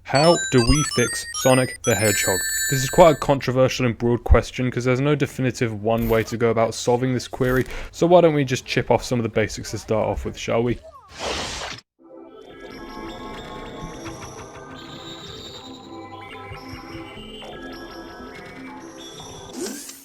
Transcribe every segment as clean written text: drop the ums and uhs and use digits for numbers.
How do we fix Sonic the Hedgehog? This is quite a controversial and broad question because there's no definitive one way to go about solving this query, so why don't we just chip off some of the basics to start off with, shall we?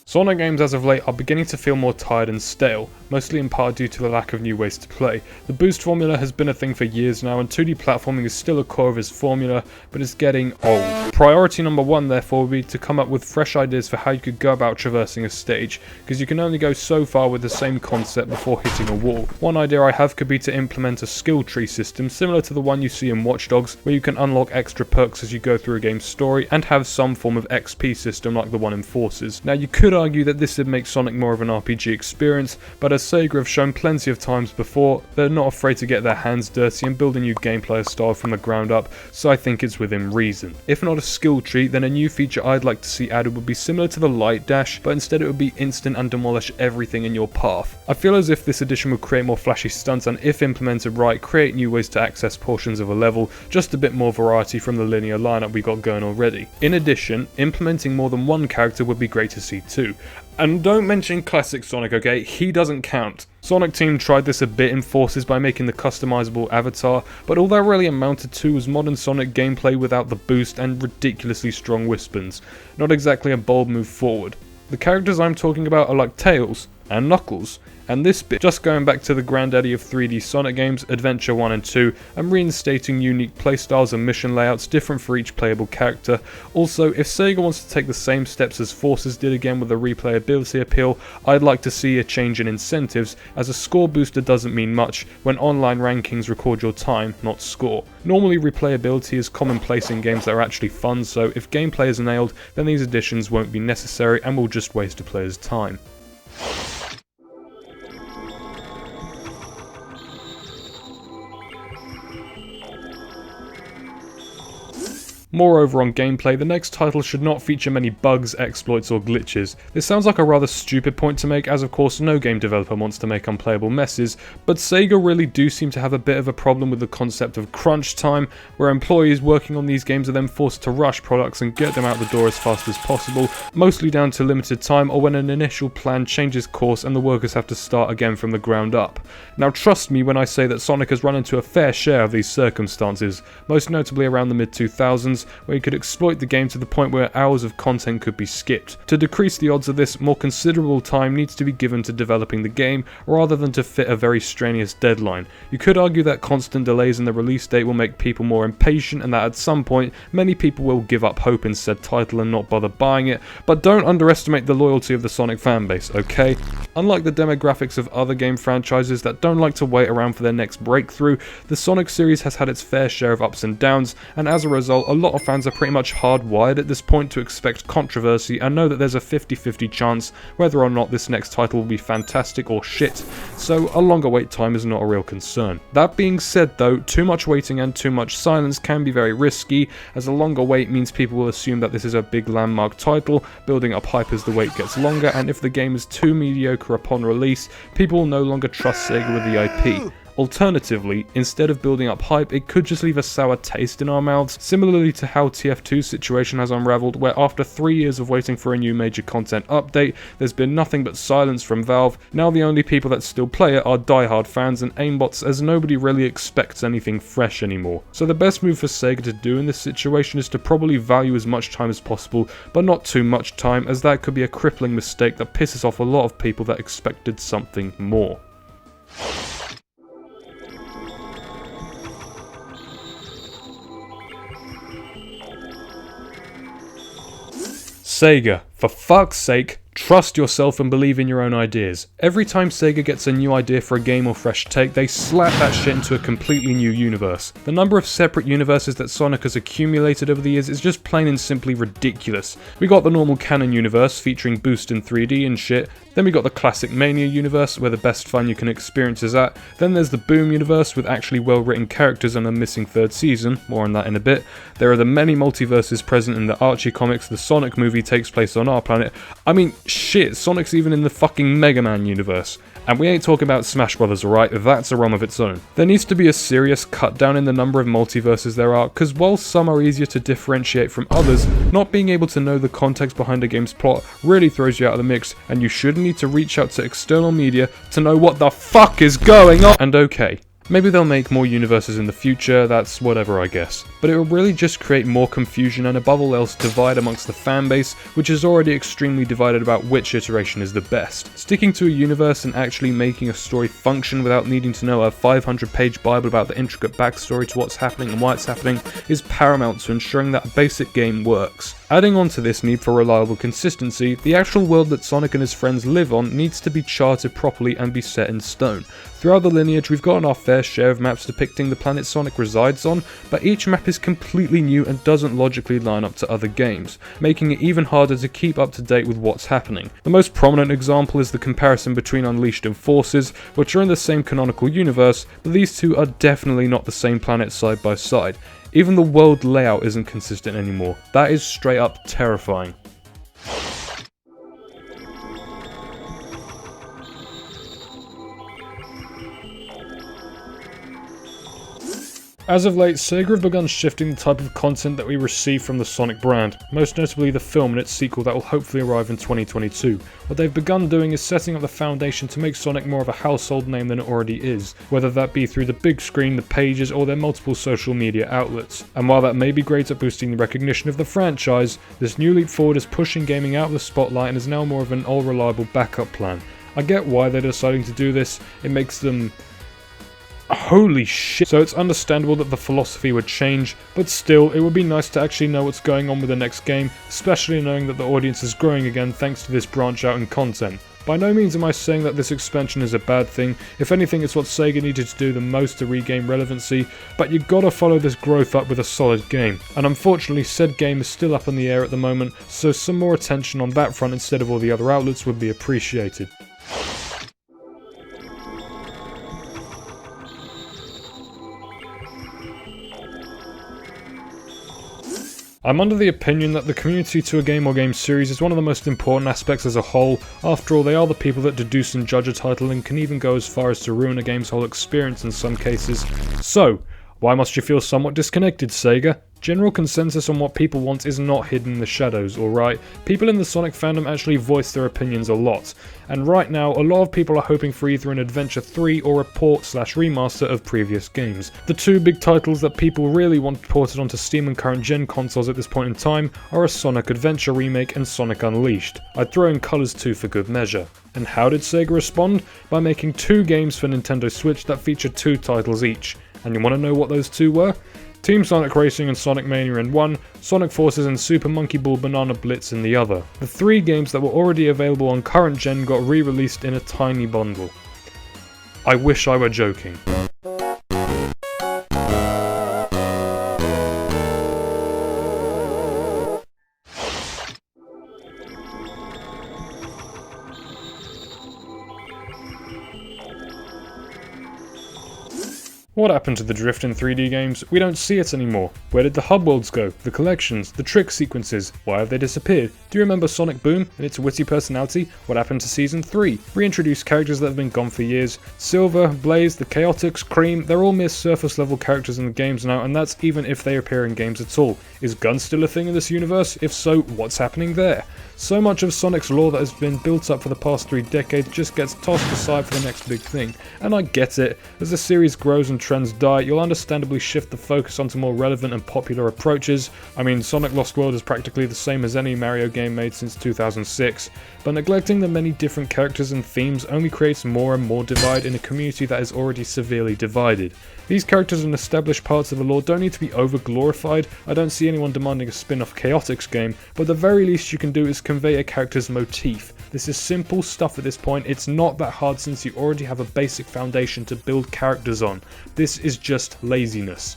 Sonic games as of late are beginning to feel more tired and stale, mostly in part due to the lack of new ways to play. The boost formula has been a thing for years now, and 2D platforming is still a core of his formula, but it's getting old. Priority number one therefore would be to come up with fresh ideas for how you could go about traversing a stage, because you can only go so far with the same concept before hitting a wall. One idea I have could be to implement a skill tree system similar to the one you see in Watch Dogs, where you can unlock extra perks as you go through a game's story, and have some form of XP system like the one in Forces. Now you could argue that this would make Sonic more of an RPG experience, but as Sega have shown plenty of times before, they're not afraid to get their hands dirty and build a new gameplay style from the ground up, so I think it's within reason. If not a skill tree, then a new feature I'd like to see added would be similar to the light dash, but instead it would be instant and demolish everything in your path. I feel as if this addition would create more flashy stunts and, if implemented right, create new ways to access portions of a level, just a bit more variety from the linear lineup we got going already. In addition, implementing more than one character would be great to see too. And don't mention classic Sonic, okay? He doesn't count. Sonic Team tried this a bit in Forces by making the customizable avatar, but all that really amounted to was modern Sonic gameplay without the boost and ridiculously strong Wispons. Not exactly a bold move forward. The characters I'm talking about are like Tails and Knuckles, and this bit just going back to the granddaddy of 3D Sonic games, Adventure 1 and 2, and reinstating unique playstyles and mission layouts different for each playable character. Also, if Sega wants to take the same steps as Forces did again with the replayability appeal, I'd like to see a change in incentives, as a score booster doesn't mean much when online rankings record your time, not score. Normally replayability is commonplace in games that are actually fun, so if gameplay is nailed, then these additions won't be necessary and will just waste a player's time. Moreover, on gameplay, the next title should not feature many bugs, exploits or glitches. This sounds like a rather stupid point to make, as of course no game developer wants to make unplayable messes, but Sega really do seem to have a bit of a problem with the concept of crunch time, where employees working on these games are then forced to rush products and get them out the door as fast as possible, mostly down to limited time or when an initial plan changes course and the workers have to start again from the ground up. Now trust me when I say that Sonic has run into a fair share of these circumstances, most notably around the mid-2000s, where you could exploit the game to the point where hours of content could be skipped. To decrease the odds of this, more considerable time needs to be given to developing the game, rather than to fit a very strenuous deadline. You could argue that constant delays in the release date will make people more impatient, and that at some point, many people will give up hope in said title and not bother buying it, but don't underestimate the loyalty of the Sonic fanbase, okay? Unlike the demographics of other game franchises that don't like to wait around for their next breakthrough, the Sonic series has had its fair share of ups and downs, and as a result, a lot of fans are pretty much hardwired at this point to expect controversy and know that there's a 50-50 chance whether or not this next title will be fantastic or shit, so a longer wait time is not a real concern. That being said though, too much waiting and too much silence can be very risky, as a longer wait means people will assume that this is a big landmark title, building up hype as the wait gets longer, and if the game is too mediocre upon release, people will no longer trust Sega with the IP. Alternatively, instead of building up hype, it could just leave a sour taste in our mouths, similarly to how TF2's situation has unraveled, where after 3 years of waiting for a new major content update, there's been nothing but silence from Valve. Now the only people that still play it are diehard fans and aimbots, as nobody really expects anything fresh anymore. So the best move for Sega to do in this situation is to probably value as much time as possible, but not too much time, as that could be a crippling mistake that pisses off a lot of people that expected something more. Sega, for fuck's sake, trust yourself and believe in your own ideas. Every time Sega gets a new idea for a game or fresh take, they slap that shit into a completely new universe. The number of separate universes that Sonic has accumulated over the years is just plain and simply ridiculous. We got the normal canon universe featuring boost in 3D and shit, then we got the classic Mania universe where the best fun you can experience is at, then there's the Boom universe with actually well written characters and a missing third season, more on that in a bit. There are the many multiverses present in the Archie comics, the Sonic movie takes place on our planet. I mean, shit, Sonic's even in the fucking Mega Man universe. And we ain't talking about Smash Brothers, alright? That's a ROM of its own. There needs to be a serious cut down in the number of multiverses there are, because while some are easier to differentiate from others, not being able to know the context behind a game's plot really throws you out of the mix, and you should need to reach out to external media to know what the fuck is going on. And okay, maybe they'll make more universes in the future, that's whatever I guess. But it will really just create more confusion and above all else divide amongst the fanbase, which is already extremely divided about which iteration is the best. Sticking to a universe and actually making a story function without needing to know a 500-page bible about the intricate backstory to what's happening and why it's happening is paramount to ensuring that a basic game works. Adding on to this need for reliable consistency, the actual world that Sonic and his friends live on needs to be charted properly and be set in stone. Throughout the lineage, we've gotten our fair share of maps depicting the planet Sonic resides on, but each map is completely new and doesn't logically line up to other games, making it even harder to keep up to date with what's happening. The most prominent example is the comparison between Unleashed and Forces, which are in the same canonical universe, but these two are definitely not the same planet side by side. Even the world layout isn't consistent anymore. That is straight up terrifying. As of late, Sega have begun shifting the type of content that we receive from the Sonic brand, most notably the film and its sequel that will hopefully arrive in 2022. What they've begun doing is setting up the foundation to make Sonic more of a household name than it already is, whether that be through the big screen, the pages, or their multiple social media outlets. And while that may be great at boosting the recognition of the franchise, this new leap forward is pushing gaming out of the spotlight and is now more of an all-reliable backup plan. I get why they're deciding to do this, it makes them holy shit. So it's understandable that the philosophy would change, but still, it would be nice to actually know what's going on with the next game, especially knowing that the audience is growing again thanks to this branch out in content. By no means am I saying that this expansion is a bad thing, if anything it's what Sega needed to do the most to regain relevancy, but you gotta follow this growth up with a solid game. And unfortunately said game is still up in the air at the moment, so some more attention on that front instead of all the other outlets would be appreciated. I'm under the opinion that the community to a game or game series is one of the most important aspects as a whole. After all, they are the people that deduce and judge a title and can even go as far as to ruin a game's whole experience in some cases. So, why must you feel somewhat disconnected, Sega? General consensus on what people want is not hidden in the shadows, alright? People in the Sonic fandom actually voice their opinions a lot, and right now a lot of people are hoping for either an Adventure 3 or a port/remaster of previous games. The two big titles that people really want ported onto Steam and current gen consoles at this point in time are a Sonic Adventure remake and Sonic Unleashed. I'd throw in Colors too for good measure. And how did Sega respond? By making two games for Nintendo Switch that feature two titles each. And you want to know what those two were? Team Sonic Racing and Sonic Mania in one, Sonic Forces and Super Monkey Ball Banana Blitz in the other. The three games that were already available on current gen got re-released in a tiny bundle. I wish I were joking. What happened to the drift in 3D games? We don't see it anymore. Where did the hub worlds go? The collections? The trick sequences? Why have they disappeared? Do you remember Sonic Boom and its witty personality? What happened to Season 3? Reintroduced characters that have been gone for years. Silver, Blaze, the Chaotix, Cream, they're all mere surface level characters in the games now, and that's even if they appear in games at all. Is gun still a thing in this universe? If so, what's happening there? So much of Sonic's lore that has been built up for the past 3 decades just gets tossed aside for the next big thing. And I get it, as the series grows and trends die, you'll understandably shift the focus onto more relevant and popular approaches. I mean, Sonic Lost World is practically the same as any Mario game made since 2006, but neglecting the many different characters and themes only creates more and more divide in a community that is already severely divided. These characters and established parts of the lore don't need to be over-glorified. I don't see anyone demanding a spin-off Chaotix game, but the very least you can do is convey a character's motif. This is simple stuff at this point, it's not that hard since you already have a basic foundation to build characters on. This is just laziness.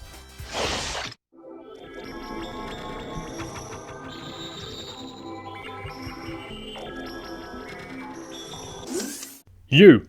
You.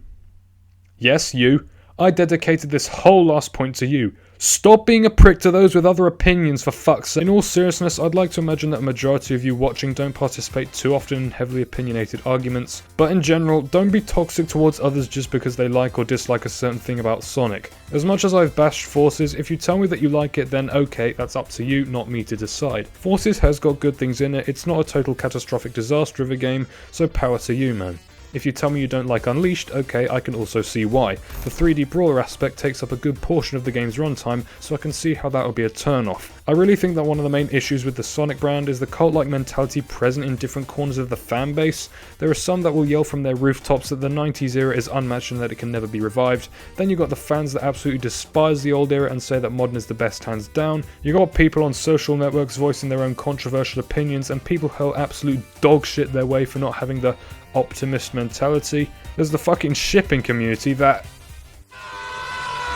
Yes, you. I dedicated this whole last point to you. Stop being a prick to those with other opinions, for fuck's sake. In all seriousness, I'd like to imagine that a majority of you watching don't participate too often in heavily opinionated arguments, but in general, don't be toxic towards others just because they like or dislike a certain thing about Sonic. As much as I've bashed Forces, if you tell me that you like it, then okay, that's up to you, not me to decide. Forces has got good things in it, it's not a total catastrophic disaster of a game, so power to you, man. If you tell me you don't like Unleashed, okay, I can also see why. The 3D brawler aspect takes up a good portion of the game's runtime, so I can see how that would be a turn-off. I really think that one of the main issues with the Sonic brand is the cult-like mentality present in different corners of the fanbase. There are some that will yell from their rooftops that the 90s era is unmatched and that it can never be revived. Then you got the fans that absolutely despise the old era and say that modern is the best hands down. You got people on social networks voicing their own controversial opinions, and people hurl absolute dog shit their way for not having the optimist mentality. There's the fucking shipping community that...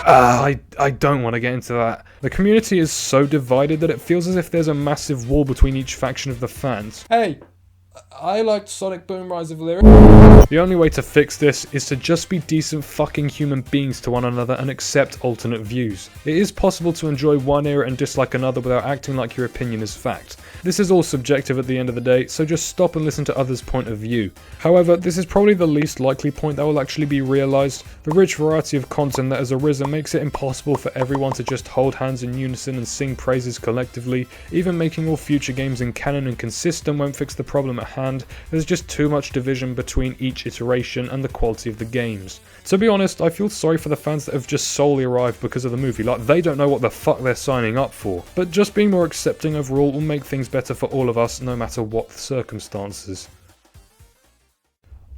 I don't want to get into that. The community is so divided that it feels as if there's a massive wall between each faction of the fans. Hey, I liked Sonic Boom Rise of Lyric. The only way to fix this is to just be decent fucking human beings to one another and accept alternate views. It is possible to enjoy one era and dislike another without acting like your opinion is fact. This is all subjective at the end of the day, so just stop and listen to others' point of view. However, this is probably the least likely point that will actually be realised. The rich variety of content that has arisen makes it impossible for everyone to just hold hands in unison and sing praises collectively. Even making all future games in canon and consistent won't fix the problem at hand. There's just too much division between each iteration and the quality of the games. To be honest, I feel sorry for the fans that have just solely arrived because of the movie, like they don't know what the fuck they're signing up for. But just being more accepting overall will make things better for all of us, no matter what the circumstances.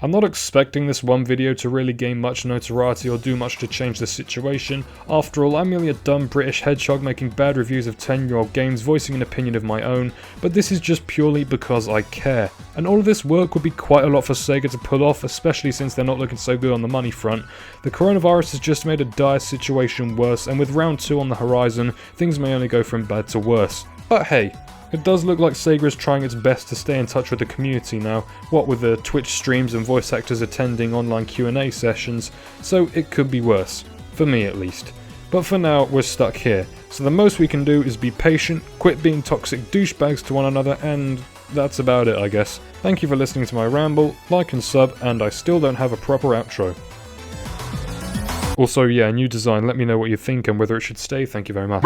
I'm not expecting this one video to really gain much notoriety or do much to change the situation. After all, I'm merely a dumb British hedgehog making bad reviews of 10-year-old games, voicing an opinion of my own, but this is just purely because I care. And all of this work would be quite a lot for Sega to pull off, especially since they're not looking so good on the money front. The coronavirus has just made a dire situation worse, and with round 2 on the horizon, things may only go from bad to worse. But hey, it does look like Sega is trying its best to stay in touch with the community now, what with the Twitch streams and voice actors attending online Q&A sessions, so it could be worse, for me at least. But for now, we're stuck here, so the most we can do is be patient, quit being toxic douchebags to one another, and that's about it, I guess. Thank you for listening to my ramble, like and sub, and I still don't have a proper outro. Also, yeah, new design, let me know what you think and whether it should stay, thank you very much.